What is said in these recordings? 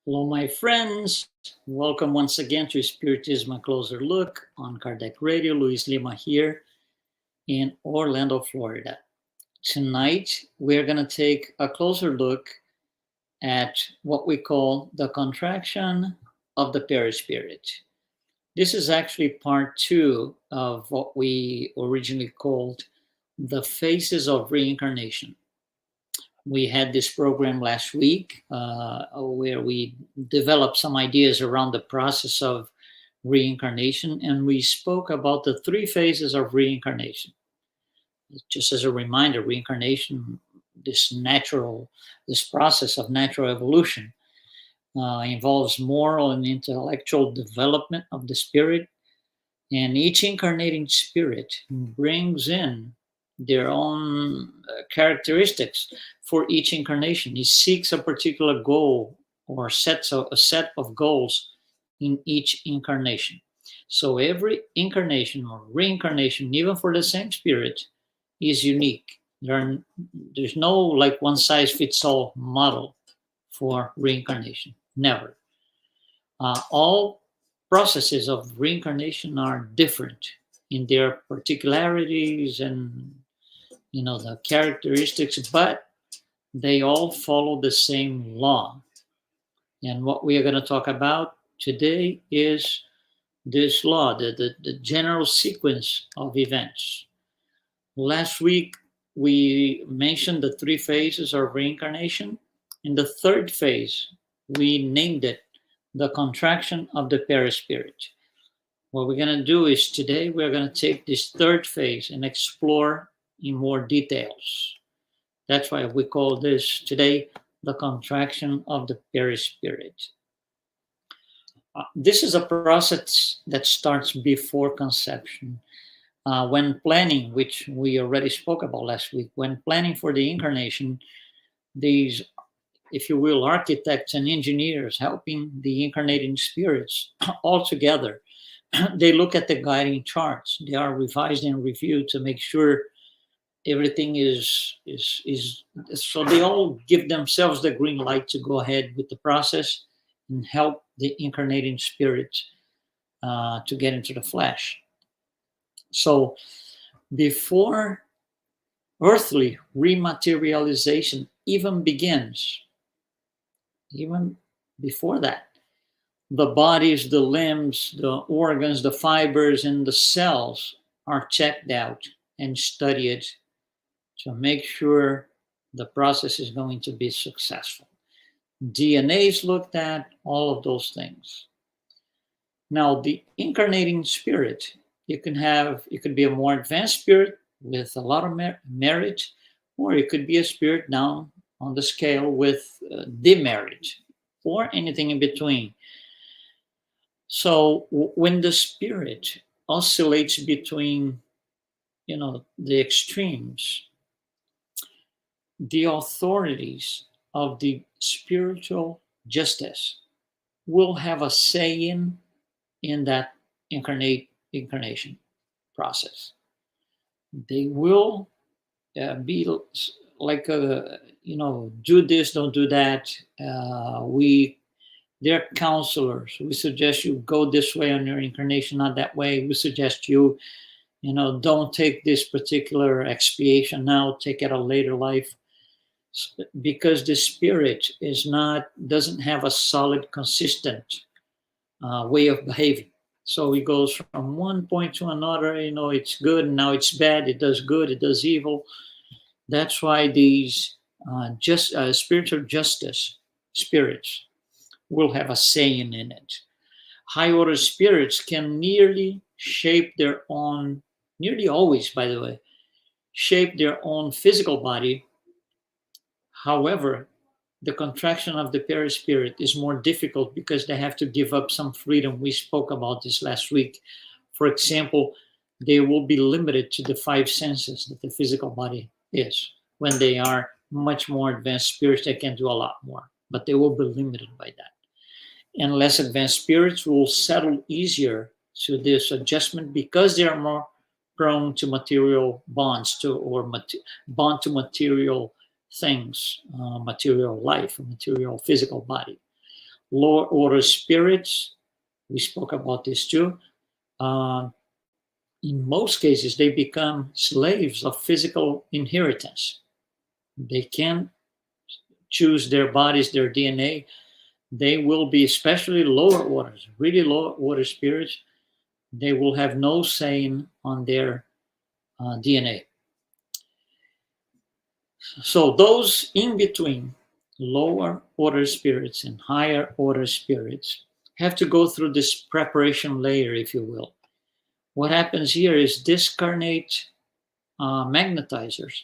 Hello, my friends. Welcome once again to Spiritism, a closer look on Kardec Radio. Luiz Lima here in Orlando, Florida. Tonight, we're going to take a closer look at what we call the contraction of the Perispirit. This is actually part two of what we originally called the phases of reincarnation. We had this program last week where we developed some ideas around the process of reincarnation, and we spoke about the three phases of reincarnation. Just as a reminder, reincarnation, this process of natural evolution, involves moral and intellectual development of the spirit, and each incarnating spirit brings in their own characteristics for each incarnation. He seeks a particular goal or a set of goals in each incarnation. So every incarnation or reincarnation, even for the same spirit, is unique. There's no like one size fits all model for reincarnation. Never. All processes of reincarnation are different in their particularities and the characteristics, but they all follow the same law. And what we are going to talk about today is this law, the general sequence of events. Last week, we mentioned the three phases of reincarnation. In the third phase, we named it the contraction of the perispirit. What we're going to do is today, we're going to take this third phase and explore in more details. That's why we call this today the contraction of the perispirit. This is a process that starts before conception. When planning, which we already spoke about last week, when planning for the incarnation, these, if you will, architects and engineers helping the incarnating spirits all together, they look at the guiding charts. They are revised and reviewed to make sure everything is so they all give themselves the green light to go ahead with the process and help the incarnating spirit to get into the flesh. So before earthly rematerialization even begins, even before that, the bodies, the limbs, the organs, the fibers, and the cells are checked out and studied to make sure the process is going to be successful. DNA is looked at, all of those things. Now, the incarnating spirit, it could be a more advanced spirit with a lot of merit, or it could be a spirit down on the scale with demerit, or anything in between. So when the spirit oscillates between, the extremes, the authorities of the spiritual justice will have a say in that incarnation process. They will be like do this, don't do that. They're counselors. We suggest you go this way on your incarnation, not that way. We suggest you, don't take this particular expiation now, take it a later life. Because the spirit doesn't have a solid, consistent way of behaving. So it goes from one point to another. It's good, and now it's bad. It does good, it does evil. That's why these spiritual justice spirits will have a say in it. High order spirits can nearly always, by the way, shape their own physical body. However, the contraction of the perispirit is more difficult because they have to give up some freedom. We spoke about this last week. For example, they will be limited to the five senses that the physical body is. When they are much more advanced spirits, they can do a lot more, but they will be limited by that. And less advanced spirits will settle easier to this adjustment because they are more prone to material bonds bond to material things, material life, material physical body. lower order spirits, we spoke about this too. In most cases, they become slaves of physical inheritance. They can choose their bodies, their DNA. They will be, especially lower orders, really lower order spirits, they will have no say on their DNA. So those in between, lower order spirits and higher order spirits, have to go through this preparation layer, if you will. What happens here is discarnate magnetizers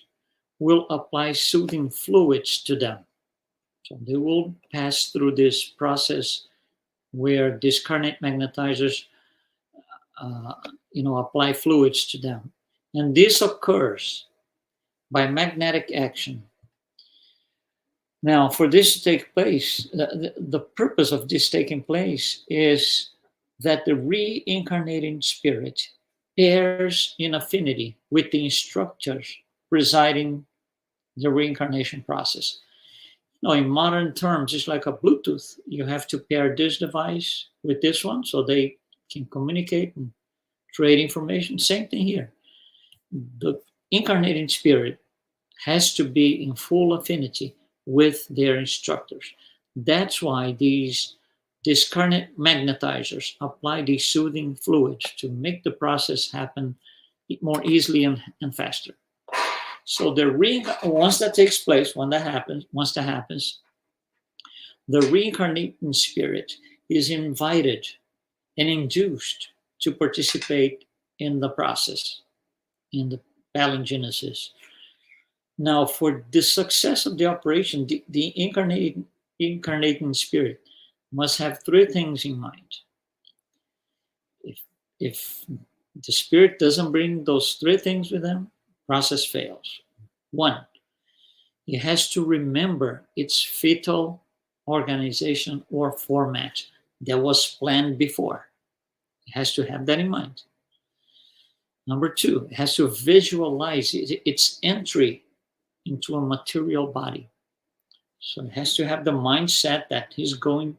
will apply soothing fluids to them. So they will pass through this process where discarnate magnetizers apply fluids to them. And this occurs by magnetic action. Now, for this to take place, the purpose of this taking place is that the reincarnating spirit pairs in affinity with the instructors presiding the reincarnation process. Now, in modern terms, it's like a Bluetooth. You have to pair this device with this one so they can communicate and trade information. Same thing here. The incarnating spirit has to be in full affinity with their instructors. That's why these discarnate magnetizers apply these soothing fluids to make the process happen more easily and faster. So once that takes place, once that happens, the reincarnating spirit is invited and induced to participate in the process, in the palingenesis. Now, for the success of the operation, the incarnating spirit must have three things in mind. If the spirit doesn't bring those three things with them, process fails. One, it has to remember its fetal organization or format that was planned before. It has to have that in mind. Number two, it has to visualize its entry into a material body. So it has to have the mindset that he's going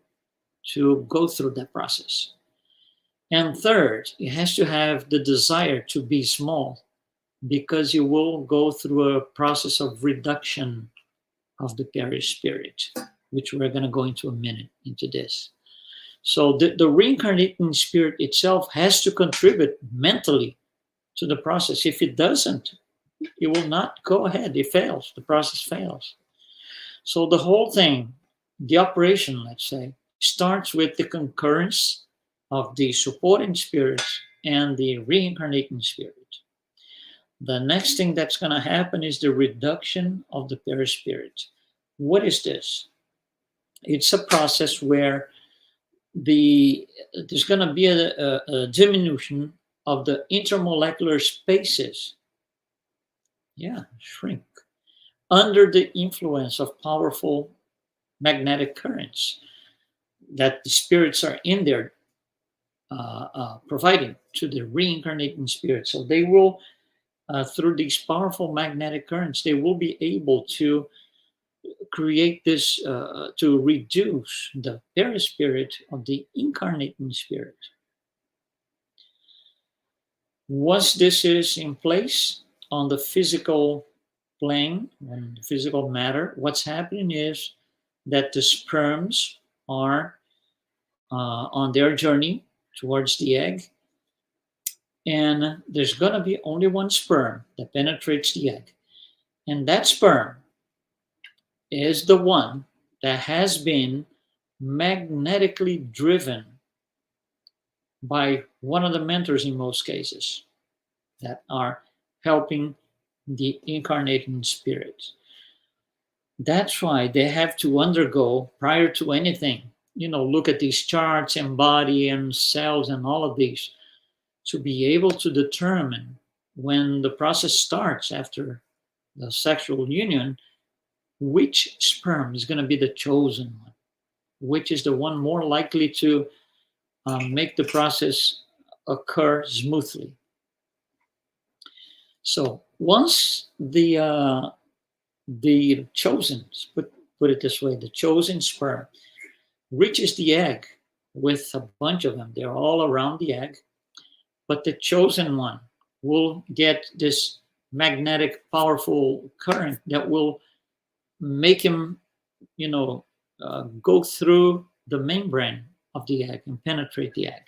to go through that process. And third, it has to have the desire to be small, because you will go through a process of reduction of the perispirit, which we're going to go into a minute into this. So the reincarnating spirit itself has to contribute mentally to the process. If it doesn't, it will not go ahead. It fails. The process fails. So the whole thing, the operation, let's say, starts with the concurrence of the supporting spirits and the reincarnating spirit. The next thing that's going to happen is the reduction of the perispirit. What is this? It's a process where there's going to be a diminution of the intermolecular spaces. Shrink. Under the influence of powerful magnetic currents that the spirits are in there providing to the reincarnating spirit. So they will, through these powerful magnetic currents, they will be able to create this, to reduce the perispirit of the incarnating spirit. Once this is in place on the physical plane, on the physical matter, what's happening is that the sperms are on their journey towards the egg, and there's going to be only one sperm that penetrates the egg. And that sperm is the one that has been magnetically driven by one of the mentors in most cases that are helping the incarnating spirit. That's why they have to undergo, prior to anything, look at these charts and body and cells and all of these, to be able to determine when the process starts after the sexual union, which sperm is going to be the chosen one, which is the one more likely to make the process occur smoothly. So once the chosen, put it this way, the chosen sperm reaches the egg with a bunch of them. They're all around the egg, but the chosen one will get this magnetic, powerful current that will make him, go through the membrane of the egg and penetrate the egg.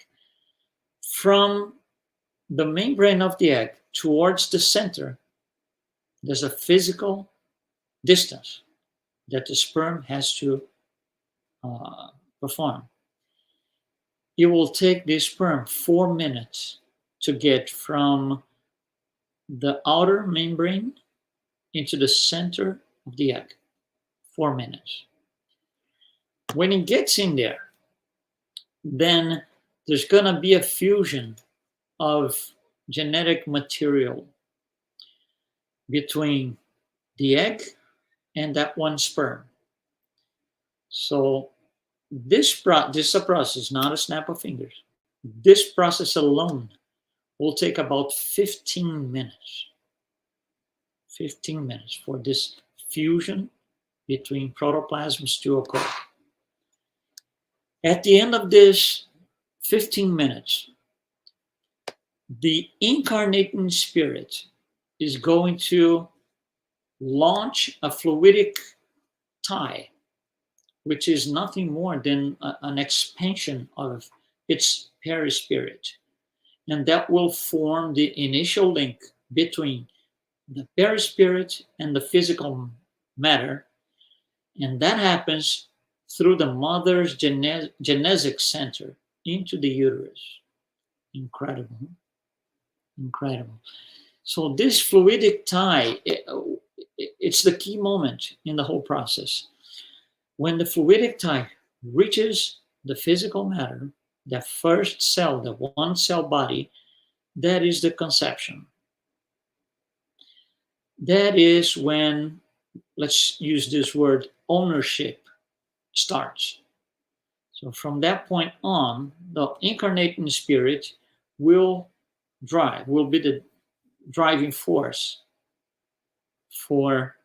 From the membrane of the egg towards the center, there's a physical distance that the sperm has to perform. It will take the sperm 4 minutes to get from the outer membrane into the center of the egg. 4 minutes. When it gets in there, then there's going to be a fusion of genetic material between the egg and that one sperm. So this is a process, not a snap of fingers. This process alone will take about 15 minutes. 15 minutes for this fusion between protoplasms to occur. At the end of this 15 minutes, the incarnating spirit is going to launch a fluidic tie, which is nothing more than an expansion of its perispirit. And that will form the initial link between the perispirit and the physical matter. And that happens through the mother's genetic center into the uterus. Incredible. Incredible. So this fluidic tie, it's the key moment in the whole process. When the fluidic tie reaches the physical matter, the first cell, the one cell body, that is the conception. That is when, let's use this word, ownership starts. So from that point on, the incarnating spirit will be the driving force for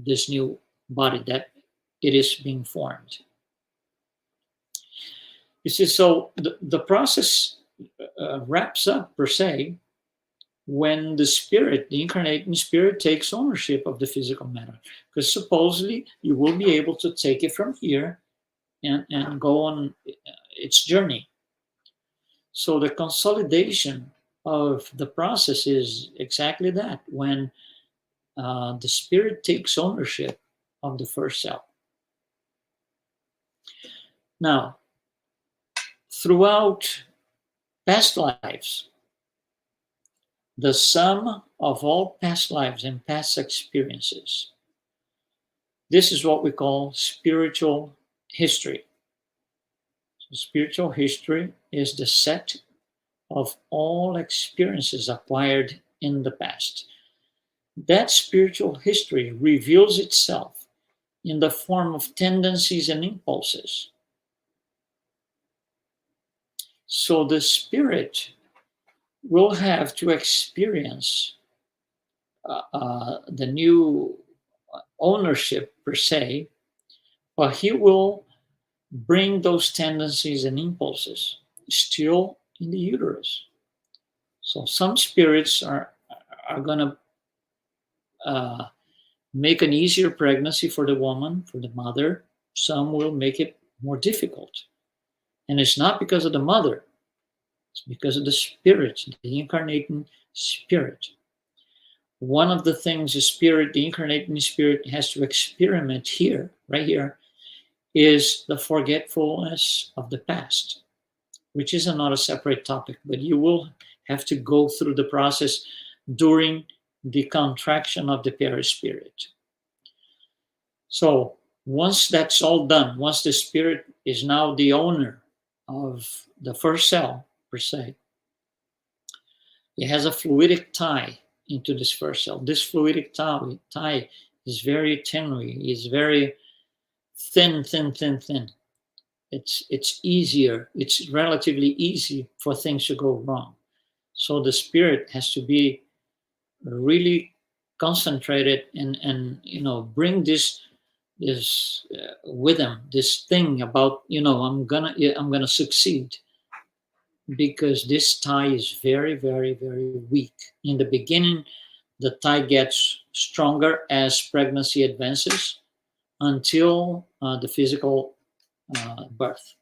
this new body that it is being formed. You see, so the process wraps up, per se, when the spirit, the incarnating spirit, takes ownership of the physical matter. Because supposedly you will be able to take it from here and go on its journey. So the consolidation of the process is exactly that, when the spirit takes ownership of the first cell. Now, throughout past lives, the sum of all past lives and past experiences, this is what we call spiritual history. So spiritual history is the set of all experiences acquired in the past. That spiritual history reveals itself in the form of tendencies and impulses. So the spirit will have to experience the new ownership, per se, but he will bring those tendencies and impulses still in the uterus. So some spirits are going to make an easier pregnancy for the woman, for the mother. Some will make it more difficult. And it's not because of the mother. It's because of the spirit, the incarnating spirit. One of the things the incarnating spirit has to experiment here, right here, is the forgetfulness of the past, which is not a separate topic, but you will have to go through the process during the contraction of the perispirit. So once that's all done, once the spirit is now the owner of the first cell, per se, it has a fluidic tie into this first cell. This fluidic tie is very tenuous, is very thin. It's easier, it's relatively easy for things to go wrong. So the spirit has to be really concentrated and bring this with him, this thing about, I'm gonna succeed, because this tie is very, very, very weak. In the beginning, the tie gets stronger as pregnancy advances until the physical birth.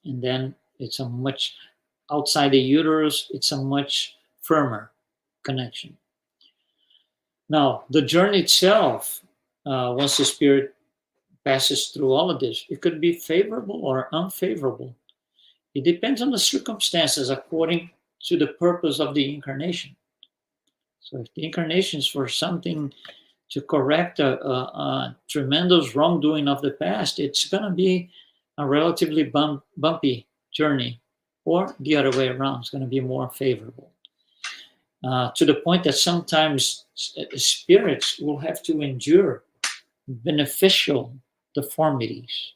And then it's a much, outside the uterus, it's a much firmer connection. Now, the journey itself, once the spirit passes through all of this, it could be favorable or unfavorable. It depends on the circumstances according to the purpose of the incarnation. So if the incarnation is for something to correct a tremendous wrongdoing of the past, it's going to be a relatively bumpy journey, or the other way around, it's going to be more favorable. To the point that sometimes spirits will have to endure beneficial deformities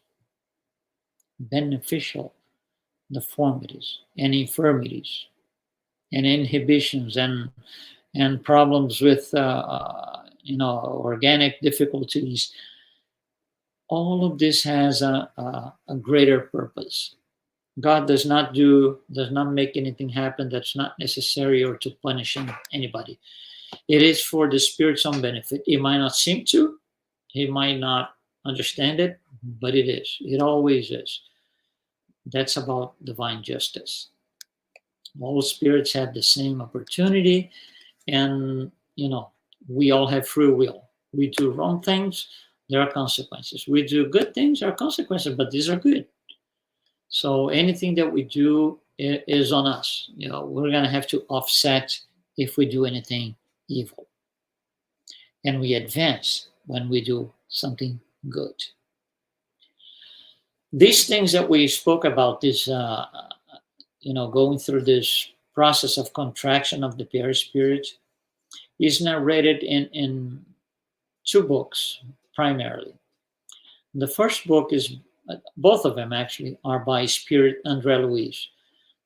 and infirmities and inhibitions and problems with organic difficulties. All of this has a greater purpose. God does not make anything happen that's not necessary or to punish anybody. It is for the spirit's own benefit. It might not seem to, he might not understand it, but it is. It always is. That's about divine justice. All spirits have the same opportunity, and we all have free will. We do wrong things, there are consequences. We do good things, there are consequences, but these are good. So anything that we do is on us. We're going to have to offset if we do anything evil. And we advance when we do something good. These things that we spoke about, this, going through this process of contraction of the Perispirit, is narrated in two books primarily. The first book is, both of them actually are by Spirit André Luiz.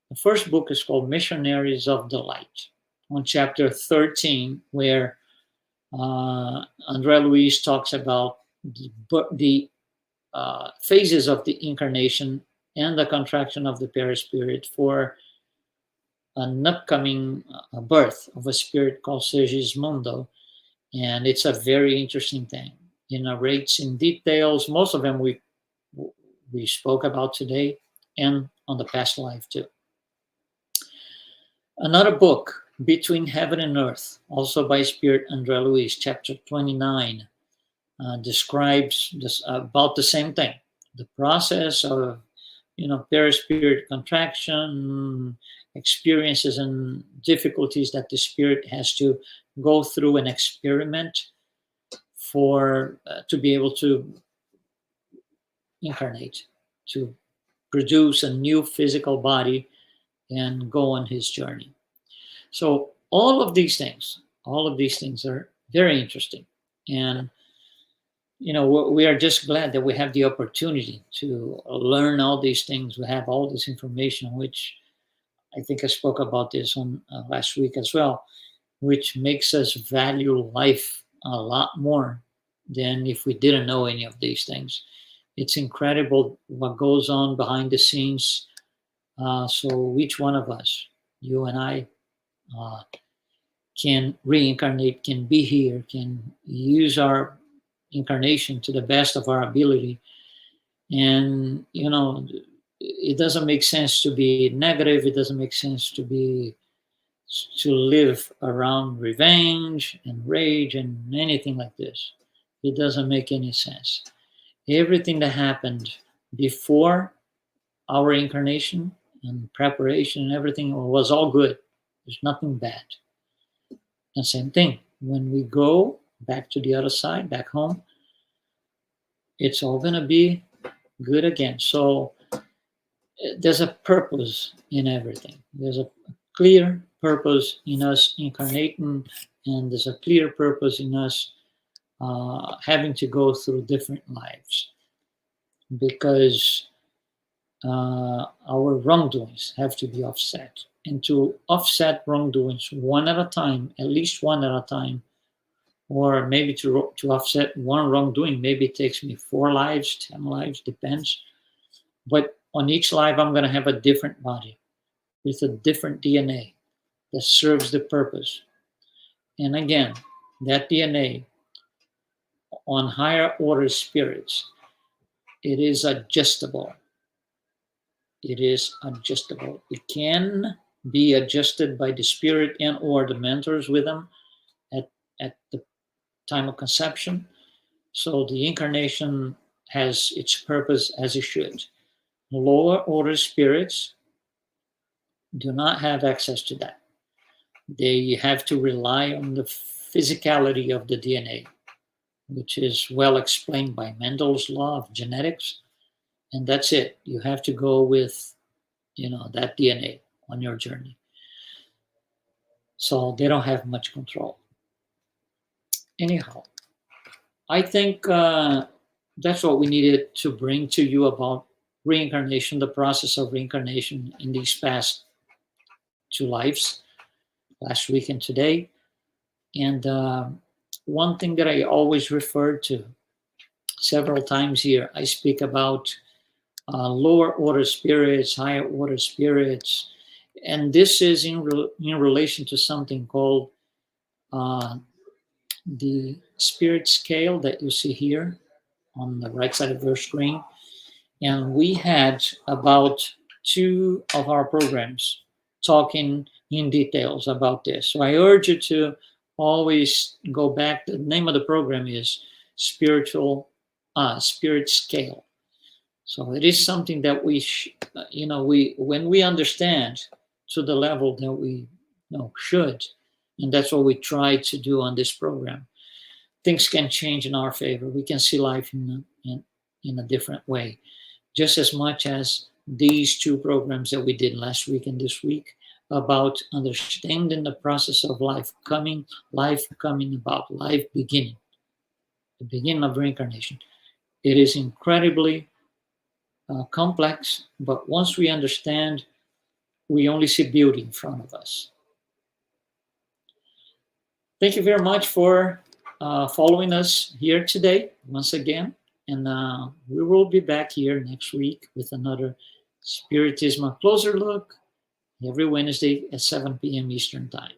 The first book is called Missionaries of the Light, on chapter 13, where André Luiz talks about the phases of the incarnation and the contraction of the Perispirit for an upcoming birth of a spirit called Segismundo. And it's a very interesting thing. It narrates in details, most of them we spoke about today and on the past life too. Another book, Between Heaven and Earth, also by Spirit André Luiz, chapter 29, describes this, about the same thing, the process of perispirit contraction, experiences and difficulties that the spirit has to go through and experiment for to be able to incarnate, to produce a new physical body and go on his journey. So all of these things are very interesting. And we are just glad that we have the opportunity to learn all these things. We have all this information, which I think I spoke about this on last week as well, which makes us value life a lot more than if we didn't know any of these things. It's incredible what goes on behind the scenes. So each one of us, you and I, can reincarnate, can be here, can use our incarnation to the best of our ability. And it doesn't make sense to be negative. It doesn't make sense to live around revenge and rage and anything like this. It doesn't make any sense. Everything that happened before our incarnation and preparation and everything was all good. There's nothing bad. And same thing, when we go back to the other side, back home, it's all going to be good again. So there's a purpose in everything. There's a clear purpose in us incarnating, and there's a clear purpose in us having to go through different lives, because our wrongdoings have to be offset. And to offset wrongdoings one at a time, at least one at a time, or maybe to offset one wrongdoing, maybe it takes me 4 lives, 10 lives, depends. But on each life, I'm going to have a different body with a different DNA that serves the purpose. And again, that DNA on higher order spirits, it is adjustable. It is adjustable. It can be adjusted by the spirit and or the mentors with them at the time of conception. So the incarnation has its purpose as it should. Lower order spirits do not have access to that. They have to rely on the physicality of the DNA, which is well explained by Mendel's law of genetics. And that's it. You have to go with, that DNA on your journey. So they don't have much control. Anyhow, I think that's what we needed to bring to you about reincarnation, the process of reincarnation in these past 2 lives, last week and today. And one thing that I always refer to several times here, I speak about lower order spirits, higher order spirits, and this is in relation to something called the spirit scale that you see here on the right side of your screen. And we had about 2 of our programs talking in details about this. So I urge you to always go back. The name of the program is Spirit Scale. So it is something that we when we understand to the level that we should, and that's what we try to do on this program, things can change in our favor. We can see life in a different way, just as much as these 2 programs that we did last week and this week about understanding the process of life coming about, life beginning, the beginning of reincarnation. It is incredibly complex, but once we understand, we only see beauty in front of us. Thank you very much for following us here today once again. And we will be back here next week with another Spiritism Closer Look every Wednesday at 7 p.m. Eastern Time.